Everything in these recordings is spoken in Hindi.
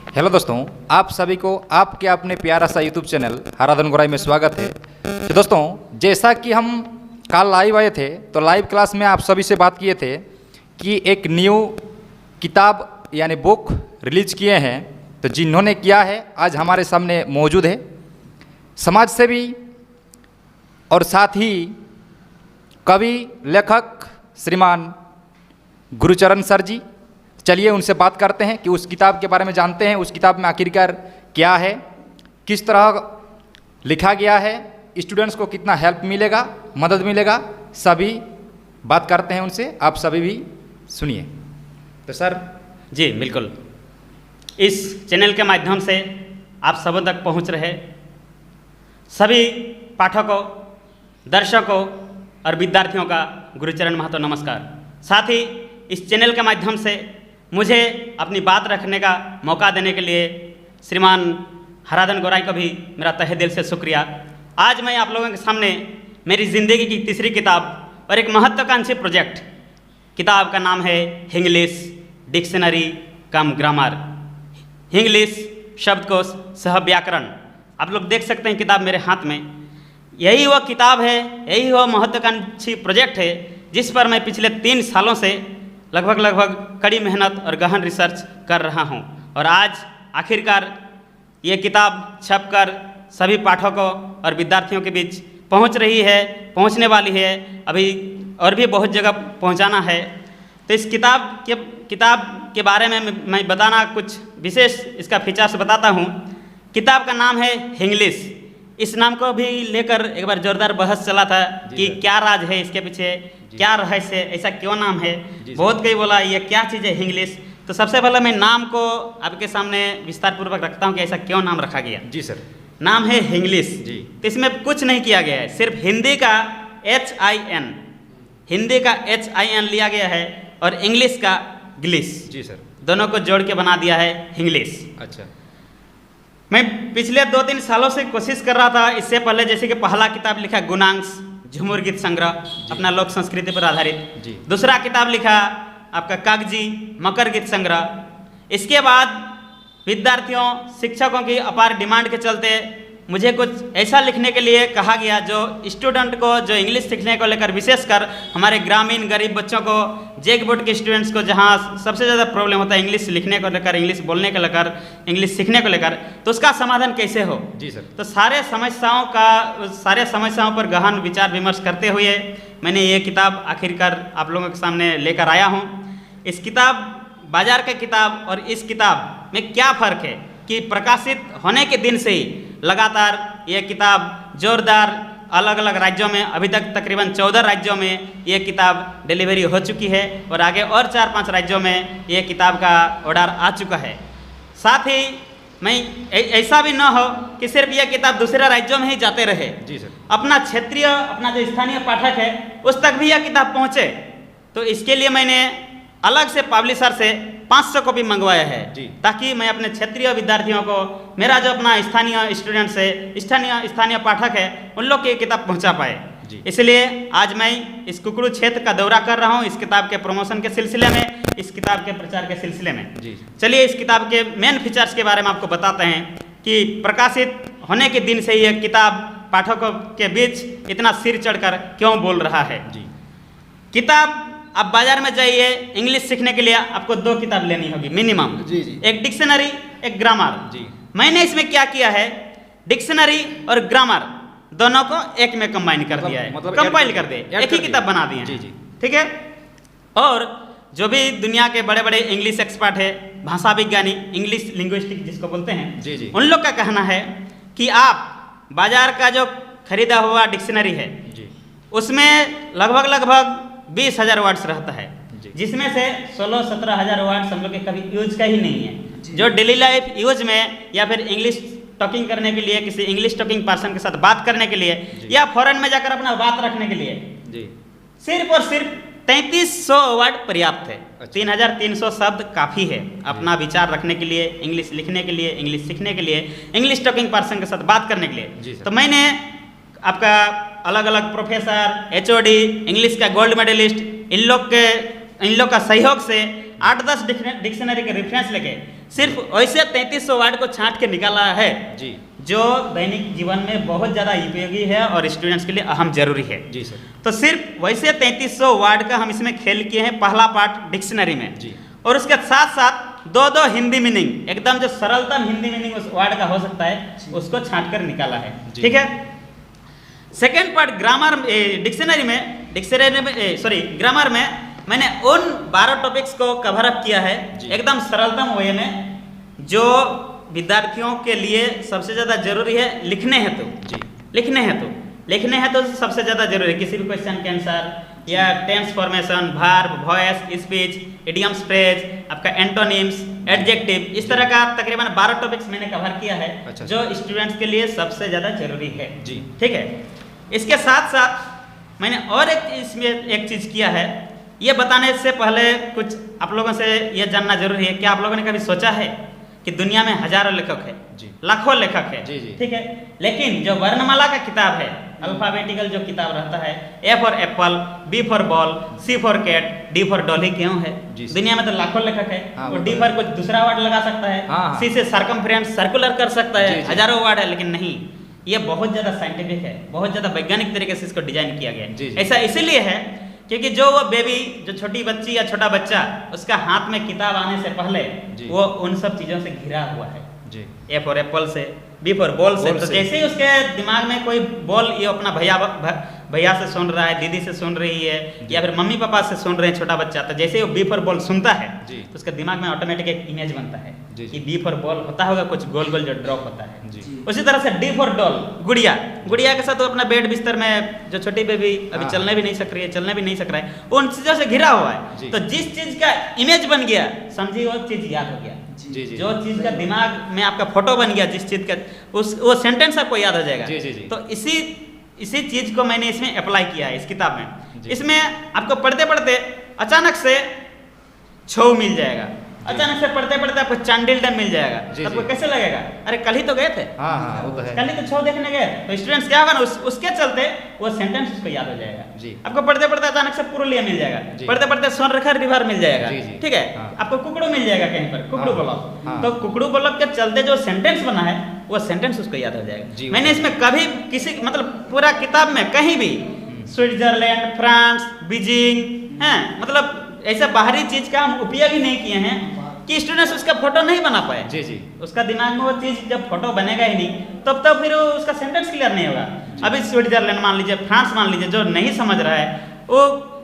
हेलो दोस्तों, आप सभी को आपके अपने प्यारा सा यूट्यूब चैनल हराधन गोराई में स्वागत है। तो दोस्तों, जैसा कि हम कल लाइव आए थे तो लाइव क्लास में आप सभी से बात किए थे कि एक न्यू किताब यानी बुक रिलीज किए हैं। तो जिन्होंने किया है आज हमारे सामने मौजूद है, समाज सेवी और साथ ही कवि लेखक श्रीमान गुरुचरण सर जी। चलिए उनसे बात करते हैं कि उस किताब के बारे में जानते हैं, उस किताब में आखिरकार क्या है, किस तरह लिखा गया है, स्टूडेंट्स को कितना हेल्प मिलेगा, मदद मिलेगा, सभी बात करते हैं उनसे। आप सभी भी सुनिए। तो सर जी बिल्कुल, इस चैनल के माध्यम से आप सबों तक पहुंच रहे सभी पाठकों, दर्शकों और विद्यार्थियों का गुरुचरण महतो नमस्कार। साथ ही इस चैनल के माध्यम से मुझे अपनी बात रखने का मौका देने के लिए श्रीमान हराधन गोराई को भी मेरा तहे दिल से शुक्रिया। आज मैं आप लोगों के सामने मेरी ज़िंदगी की तीसरी किताब और एक महत्वाकांक्षी प्रोजेक्ट, किताब का नाम है इंग्लिश डिक्शनरी कम ग्रामर, इंग्लिश शब्दकोश सह व्याकरण। आप लोग देख सकते हैं किताब मेरे हाथ में। यही वह किताब है, यही वह महत्वाकांक्षी प्रोजेक्ट है जिस पर मैं पिछले 3 सालों से लगभग कड़ी मेहनत और गहन रिसर्च कर रहा हूं। और आज आखिरकार ये किताब छपकर सभी पाठकों और विद्यार्थियों के बीच पहुंच रही है, पहुंचने वाली है, अभी और भी बहुत जगह पहुंचाना है। तो इस किताब के बारे में मैं बताना कुछ विशेष इसका फीचर्स बताता हूं। किताब का नाम है इंग्लिश। इस नाम को भी लेकर एक बार जोरदार बहस चला था कि क्या राज है इसके पीछे, क्या रहस्य, ऐसा क्यों नाम है। बहुत कोई बोला ये क्या चीज़ है इंग्लिश। तो सबसे पहले मैं नाम को आपके सामने विस्तार पूर्वक रखता हूँ कि ऐसा क्यों नाम रखा गया। जी सर। नाम है इंग्लिश जी। तो इसमें कुछ नहीं किया गया है, सिर्फ हिंदी का HIN लिया गया है और इंग्लिश का ग्लिश। जी सर। दोनों को जोड़ के बना दिया है इंग्लिश। अच्छा। मैं पिछले 2-3 सालों से कोशिश कर रहा था। इससे पहले जैसे कि पहला किताब लिखा गुणांश झूमर गीत संग्रह, अपना लोक संस्कृति पर आधारित। जी। दूसरा किताब लिखा आपका कागजी मकर गीत संग्रह। इसके बाद विद्यार्थियों, शिक्षकों की अपार डिमांड के चलते मुझे कुछ ऐसा लिखने के लिए कहा गया जो स्टूडेंट को, जो इंग्लिश सीखने को लेकर, विशेषकर हमारे ग्रामीण गरीब बच्चों को, जेक बोर्ड के स्टूडेंट्स को जहाँ सबसे ज़्यादा प्रॉब्लम होता है इंग्लिश लिखने को लेकर, इंग्लिश बोलने को लेकर, इंग्लिश सीखने को लेकर, तो उसका समाधान कैसे हो। जी सर। तो सारे समस्याओं पर गहन विचार विमर्श करते हुए मैंने ये किताब आखिरकार आप लोगों के सामने लेकर आया हूँ। इस किताब, बाजार के किताब और इस किताब में क्या फ़र्क है कि प्रकाशित होने के दिन से ही लगातार ये किताब जोरदार अलग अलग राज्यों में, अभी तक तकरीबन 14 राज्यों में ये किताब डिलीवरी हो चुकी है और आगे और 4-5 राज्यों में ये किताब का ऑर्डर आ चुका है। साथ ही मैं ऐसा भी ना हो कि सिर्फ ये किताब दूसरे राज्यों में ही जाते रहे। जी सर। अपना क्षेत्रीय, अपना जो स्थानीय पाठक है उस तक भी यह किताब पहुँचे। तो इसके लिए मैंने अलग से पब्लिशर से 500 कॉपी मंगवाया है ताकि मैं अपने क्षेत्रीय विद्यार्थियों को, मेरा जो अपना स्थानीय स्टूडेंट्स है, स्थानीय पाठक है, उन लोग की किताब पहुंचा पाए। इसलिए आज मैं इस कुकड़ू क्षेत्र का दौरा कर रहा हूं इस किताब के प्रमोशन के सिलसिले में, इस किताब के प्रचार के सिलसिले में। चलिए इस किताब के मेन फीचर्स के बारे में आपको बताते हैं कि प्रकाशित होने के दिन से ही यह किताब पाठकों के बीच इतना सिर चढ़कर क्यों बोल रहा है। किताब, आप बाजार में जाइए, इंग्लिश सीखने के लिए आपको 2 किताब लेनी होगी मिनिमम। एक डिक्शनरी, एक ग्रामर। मैंने इसमें क्या किया है, डिक्शनरी और ग्रामर दोनों को एक में कंबाइन कर दिया है, कंपाइल कर दे, एक ही किताब बना दिए हैं। ठीक है। और जो भी दुनिया के बड़े बड़े इंग्लिश एक्सपर्ट है, भाषा विज्ञानी, इंग्लिश लिंग्विस्टिक जिसको बोलते हैं, उन लोग का कहना है कि आप बाजार का जो खरीदा हुआ डिक्शनरी है उसमें लगभग 20,000 वर्ड्स रहता है, जिसमें से 16-17 हज़ार वर्ड्स हम लोग के कभी यूज का ही नहीं है, जो डेली लाइफ यूज में या फिर इंग्लिश टॉकिंग करने के लिए, किसी इंग्लिश टॉकिंग पर्सन के साथ बात करने के लिए या फॉरेन में जाकर अपना बात रखने के लिए सिर्फ और सिर्फ 3300 वर्ड पर्याप्त है। 3,300 शब्द काफ़ी है अपना विचार रखने के लिए, इंग्लिश लिखने के लिए, इंग्लिश सीखने के लिए, इंग्लिश टॉकिंग पर्सन के साथ बात करने के लिए। तो मैंने आपका अलग अलग प्रोफेसर, HOD, इंग्लिश का गोल्ड मेडलिस्ट, इन लोग का सहयोग से 8-10 डिक्शनरी के रेफरेंस लेके सिर्फ वैसे 3300 वर्ड को छांट के निकाला है जी जो दैनिक जीवन में बहुत ज़्यादा उपयोगी है और स्टूडेंट्स के लिए अहम जरूरी है। जी सर। तो सिर्फ वैसे 3300 वर्ड का हम इसमें खेल किए हैं, पहला पार्ट डिक्शनरी में जी। और उसके साथ साथ दो हिंदी मीनिंग, एकदम जो सरलतम हिंदी मीनिंग उस वर्ड का हो सकता है उसको छांट कर निकाला है। ठीक है। सेकेंड पार्ट ग्रामर ग्रामर में मैंने उन 12 टॉपिक्स को कवर अप किया है एकदम सरलतम वे में, जो विद्यार्थियों के लिए सबसे ज़्यादा जरूरी है लिखने हैं तो सबसे ज़्यादा जरूरी है। किसी भी क्वेश्चन के आंसर या tense formation, verb, voice, speech, idioms, phrase, आपका एंटोनिम्स, एडजेक्टिव, इस तरह का तकरीबन 12 टॉपिक्स मैंने कवर किया है। अच्छा। जो स्टूडेंट्स के लिए सबसे ज़्यादा जरूरी है जी। ठीक है। इसके साथ साथ मैंने और इसमें एक चीज़ किया है, ये बताने से पहले कुछ आप लोगों से ये जानना जरूरी है। क्या आप लोगों ने कभी सोचा है कि दुनिया में हजारों लेखक है, लाखों लेखक है, ठीक है, लेकिन जो वर्णमाला का किताब है, अल्फाबेटिकल जो किताब रहता है, A for apple, B for ball, C for cat, D for dolly, क्यों है? दुनिया में तो लाखों लेखक है। हाँ, और डी पर कुछ दूसरा वर्ड लगा सकता है, हाँ, सी से सर्कमफ्रेंस, सर्कुलर कर सकता है, हजारों वर्ड है, लेकिन नहीं, ये बहुत ज्यादा साइंटिफिक है, बहुत ज्यादा वैज्ञानिक तरीके से इसको डिजाइन किया गया है। ऐसा इसीलिए है क्योंकि जो वो बेबी, जो छोटी बच्ची या छोटा बच्चा, उसका हाथ में किताब आने से पहले वो उन सब चीजों से घिरा हुआ है। ए फॉर एप्पल से, बी फॉर बॉल से, तो जैसे ही उसके दिमाग में कोई बॉल ये अपना भैया से सुन रहा है, दीदी से सुन रही है, या फिर मम्मी पापा से सुन रहे हैं छोटा बच्चा, तो जैसे ही वो बी फॉर बॉल सुनता है तो उसके दिमाग में ऑटोमेटिक एक इमेज बनता है कि बी फॉर बॉल होता होगा कुछ गोल गोल जो ड्रॉप होता है। उसी तरह से डी फॉर डॉल, गुड़िया, गुड़िया के साथ वो अपना बेड बिस्तर में, जो छोटी बेबी अभी चलने भी नहीं सक रही है, चलने भी नहीं सक रहा है, उन चीजों से घिरा हुआ है। तो जिस चीज का इमेज बन गया, समझिए वो चीज याद हो गया। जो चीज का दिमाग में आपका फोटो बन गया, जिस चीज का वो सेंटेंस आपको याद हो जाएगा। तो इसी चीज को मैंने इसमें अप्लाई किया है इस किताब में। इसमें आपको पढ़ते पढ़ते अचानक से छौ मिल जाएगा, अचानक से पढ़ते पढ़ते आपको चांडिल्टन मिल जाएगा। आपको कैसे लगेगा, अरे कल ही तो गए थे, वो तो है, कल ही तो छौ देखने गए। तो स्टूडेंट्स क्या होगा ना, उसके चलते वो सेंटेंस उसको याद हो जाएगा। आपको पढ़ते पढ़ते अचानक से पुरुलिया मिल जाएगा, पढ़ते पढ़ते सोनरेखा रिवर मिल जाएगा, ठीक है, आपको कुकड़ू मिल जाएगा कहीं पर, कुकड़ू ब्लॉक। तो कुकड़ू ब्लॉक के चलते जो सेंटेंस बना है वो सेंटेंस उसको याद हो जाएगा। मैंने इसमें कभी किसी मतलब पूरा किताब में कहीं भी स्विट्जरलैंड, फ्रांस, बीजिंग, मतलब ऐसा बाहरी चीज का हम उपयोग ही नहीं किए हैं कि स्टूडेंट्स उसका फोटो नहीं बना पाए। उसका दिमाग में वो चीज जब फोटो बनेगा ही नहीं, तब तक फिर उसका सेंटेंस क्लियर नहीं होगा। अभी स्विट्जरलैंड मान लीजिए, फ्रांस मान लीजिए, जो नहीं समझ रहा है वो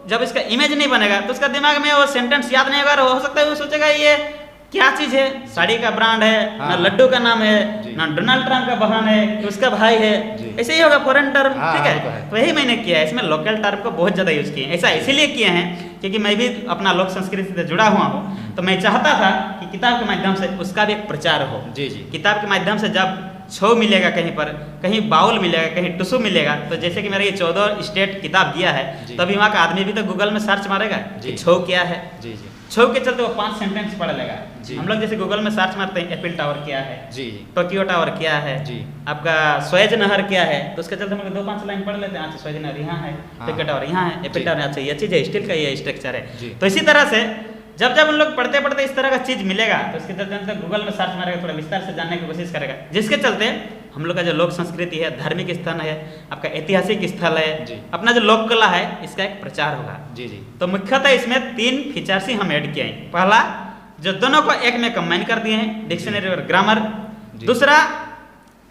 जब इसका इमेज नहीं बनेगा तो उसका दिमाग में वो सेंटेंस याद नहीं होगा। हो सकता है वो सोचेगा ये क्या चीज है, साड़ी का ब्रांड है, ना लड्डू का नाम है, ना डोनाल्ड ट्रम्प का बहन है, उसका भाई है, ऐसे ही होगा फॉरेन टर्म। ठीक है, तो यही मैंने किया है, इसमें लोकल टर्म को बहुत ज्यादा यूज किए हैं। ऐसा इसीलिए किए हैं क्योंकि मैं भी अपना लोक संस्कृति से जुड़ा हुआ हूँ, तो मैं चाहता था कि किताब के माध्यम से उसका भी एक प्रचार हो। किताब के माध्यम से जब छौ मिलेगा कहीं पर, कहीं बाउल मिलेगा, कहीं टुसु मिलेगा, तो जैसे कि मेरा ये 14 स्टेट किताब दिया है, तभी वहाँ का आदमी भी तो गूगल में सर्च मारेगा कि छौ क्या है। छौ के चलते वो 5 सेंटेंस पढ़ लेगा। हम लोग जैसे गूगल में सर्च मारते हैं एफिल टावर क्या है, टोक्यो टावर क्या है, आपका स्वेज नहर क्या है, तो उसके चलते हम लोग 2-5 लाइन पढ़ लेते हैं। अच्छा, स्वेज नहर यहाँ है, टोक्यो टावर यहाँ है, एफिल टावर, अच्छा ये चीज़ है, स्टील का ये स्ट्रक्चर है। तो इसी तरह से जब जब उन लोग पढ़ते पढ़ते इस तरह का चीज मिलेगा तो इसके चलते गूगल में सर्च मारेगा, थोड़ा विस्तार से जानने की कोशिश करेगा, जिसके चलते हम लोग का जो लोक संस्कृति है, धार्मिक स्थल है, आपका ऐतिहासिक स्थल है, अपना जो लोक कला है, इसका एक प्रचार होगा। तो मुख्यतः इसमें 3 फीचर्स ही हम ऐड किए हैं। पहला, जो दोनों को एक में कंबाइन कर दिए हैं, डिक्शनरी और ग्रामर। दूसरा,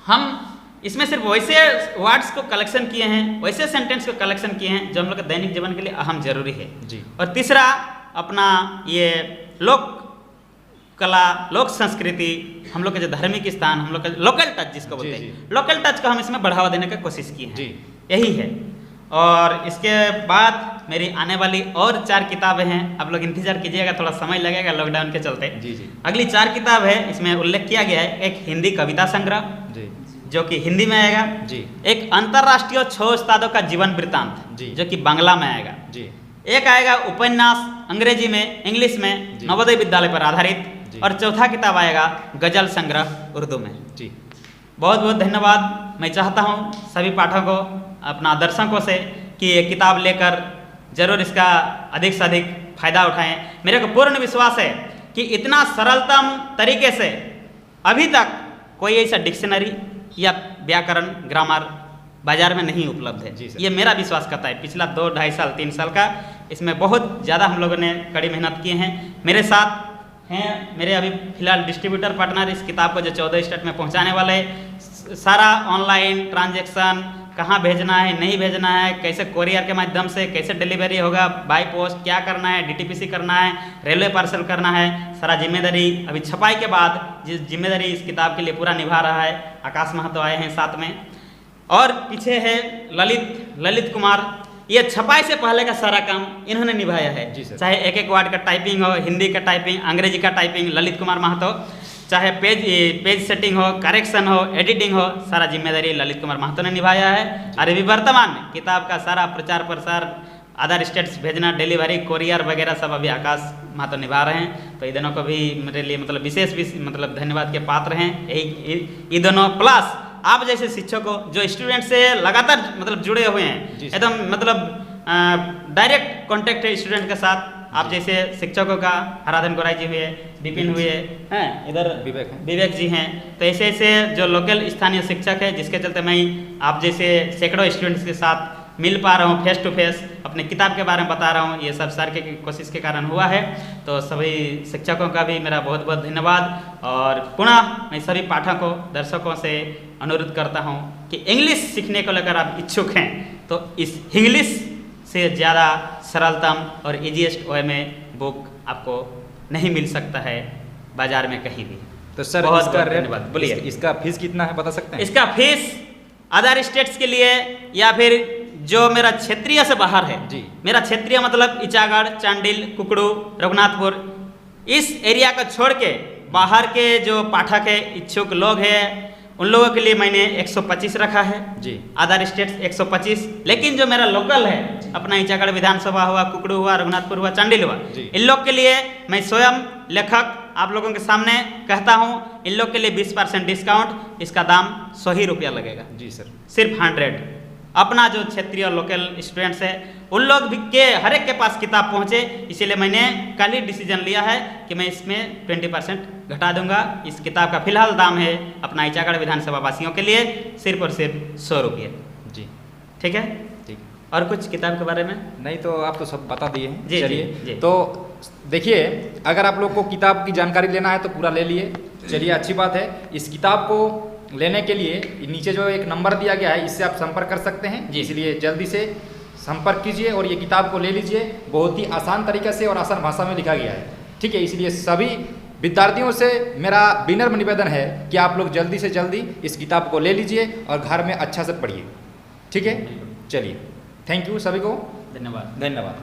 हम इसमें सिर्फ वैसे वर्ड्स को कलेक्शन किए हैं, वैसे सेंटेंस को कलेक्शन किए हैं जो हम लोग के दैनिक जीवन के लिए अहम जरूरी है। और तीसरा, अपना ये लोक कला, लोक संस्कृति, हम लोग के जो धार्मिक स्थान, हम लोग का लोकल टच जिसको बोलते हैं, लोकल टच को हम इसमें बढ़ावा देने की कोशिश की है। यही है। और इसके बाद मेरी आने वाली और 4 किताबें हैं, आप लोग इंतजार कीजिएगा, थोड़ा समय लगेगा लॉकडाउन के चलते। अगली 4 किताब है, इसमें उल्लेख किया गया है, एक हिंदी कविता संग्रह जो कि हिंदी में आएगा, एक अंतरराष्ट्रीय 6 उस्तादों का जीवन वृत्तांत जो कि बांग्ला में आएगा, एक आएगा उपन्यास अंग्रेजी में, इंग्लिश में, नवोदय विद्यालय पर आधारित, और चौथा किताब आएगा गजल संग्रह उर्दू में। बहुत बहुत धन्यवाद। मैं चाहता हूँ सभी पाठकों, अपना दर्शकों से कि ये किताब लेकर जरूर इसका अधिक से अधिक फायदा उठाएं। मेरे को पूर्ण विश्वास है कि इतना सरलतम तरीके से अभी तक कोई ऐसा डिक्शनरी या व्याकरण ग्रामर बाजार में नहीं उपलब्ध है। जी सर। ये मेरा विश्वास करता है। पिछला 2 ढाई साल 3 साल का इसमें बहुत ज़्यादा हम लोगों ने कड़ी मेहनत की हैं। मेरे साथ हैं मेरे अभी फिलहाल डिस्ट्रीब्यूटर पार्टनर इस किताब को जो 14 स्टेट में पहुंचाने वाले हैं। सारा ऑनलाइन ट्रांजैक्शन, कहाँ भेजना है नहीं भेजना है, कैसे कोरियर के माध्यम से कैसे डिलीवरी होगा, बाई पोस्ट क्या करना है, डीटीपीसी करना है, रेलवे पार्सल करना है, सारा जिम्मेदारी अभी छपाई के बाद जिस जिम्मेदारी इस किताब के लिए पूरा निभा रहा है आकाश महतो आए हैं साथ में। और पीछे है ललित कुमार, ये छपाई से पहले का सारा काम इन्होंने निभाया है। जी सर। चाहे एक वर्ड का टाइपिंग हो, हिंदी का टाइपिंग, अंग्रेजी का टाइपिंग, ललित कुमार महतो, चाहे पेज सेटिंग हो, करेक्शन हो, एडिटिंग हो, सारा जिम्मेदारी ललित कुमार महतो ने निभाया है। और अभी वर्तमान में किताब का सारा प्रचार प्रसार, अदर स्टेट्स भेजना, डिलीवरी, कोरियर वगैरह सब अभी आकाश महतो निभा रहे हैं। तो ये दोनों को भी मेरे लिए मतलब विशेष मतलब धन्यवाद के पात्र हैं। यही ये दोनों प्लस आप जैसे शिक्षकों जो स्टूडेंट से लगातार मतलब जुड़े हुए हैं, एकदम मतलब डायरेक्ट कांटेक्ट है स्टूडेंट के साथ। आप जैसे शिक्षकों का हराधन गोराई जी हुए, विपिन हुए हैं, इधर विवेक जी हैं, तो ऐसे ऐसे जो लोकल स्थानीय शिक्षक है जिसके चलते मैं आप जैसे सैकड़ों स्टूडेंट्स के साथ मिल पा रहा हूँ, फेस टू फेस अपने किताब के बारे में बता रहा हूँ। ये सब सर की कोशिश के कारण हुआ है। तो सभी शिक्षकों का भी मेरा बहुत बहुत धन्यवाद। और पुनः मैं सभी पाठकों दर्शकों से अनुरोध करता हूँ कि इंग्लिश सीखने को लेकर आप इच्छुक हैं तो इस इंग्लिश से ज़्यादा सरलतम और ईजीएस्ट वे में बुक आपको नहीं मिल सकता है बाजार में कहीं भी। तो सर बहुत इसका बहुत धन्यवाद। बोलिए। इसका फीस कितना है बता सकते हैं? इसका फीस अदर स्टेट्स के लिए या फिर जो मेरा क्षेत्रीय से बाहर है, जी। मेरा क्षेत्रीय मतलब इचागढ़, चांडिल, कुकड़ू, रघुनाथपुर, इस एरिया को छोड़ के बाहर के जो पाठक है, इच्छुक लोग हैं, उन लोगों के लिए मैंने 125 रखा है जी। Other states 125। लेकिन जो मेरा लोकल है अपना इचागढ़ विधानसभा हुआ, कुकड़ू हुआ, रघुनाथपुर हुआ, चांडिल हुआ, जी। इन लोग के लिए मैं स्वयं लेखक आप लोगों के सामने कहता हूँ, इन लोग के लिए 20% डिस्काउंट, इसका दाम 100 ही रुपया लगेगा। जी सर। सिर्फ 100। अपना जो क्षेत्रीय लोकल स्टूडेंट्स है उन लोग भी के हर एक के पास किताब पहुँचे, इसीलिए मैंने कल ही डिसीजन लिया है कि मैं इसमें 20% घटा दूंगा। इस किताब का फिलहाल दाम है अपना इचागढ़ विधानसभा वासियों के लिए सिर्फ और सिर्फ 100 रुपये। जी ठीक है। ठीक। और कुछ किताब के बारे में? नहीं तो आप तो सब बता दिए हैं। जी, चलिए जी, जी। तो देखिए, अगर आप लोग को किताब की जानकारी लेना है तो पूरा ले लिए। चलिए अच्छी बात है। इस किताब को लेने के लिए नीचे जो एक नंबर दिया गया है इससे आप संपर्क कर सकते हैं। इसलिए जल्दी से संपर्क कीजिए और ये किताब को ले लीजिए। बहुत ही आसान तरीके से और आसान भाषा में लिखा गया है। ठीक है, इसलिए सभी विद्यार्थियों से मेरा विनम्र निवेदन है कि आप लोग जल्दी से जल्दी इस किताब को ले लीजिए और घर में अच्छा से पढ़िए। ठीक है, चलिए, थैंक यू सभी को, धन्यवाद। धन्यवाद।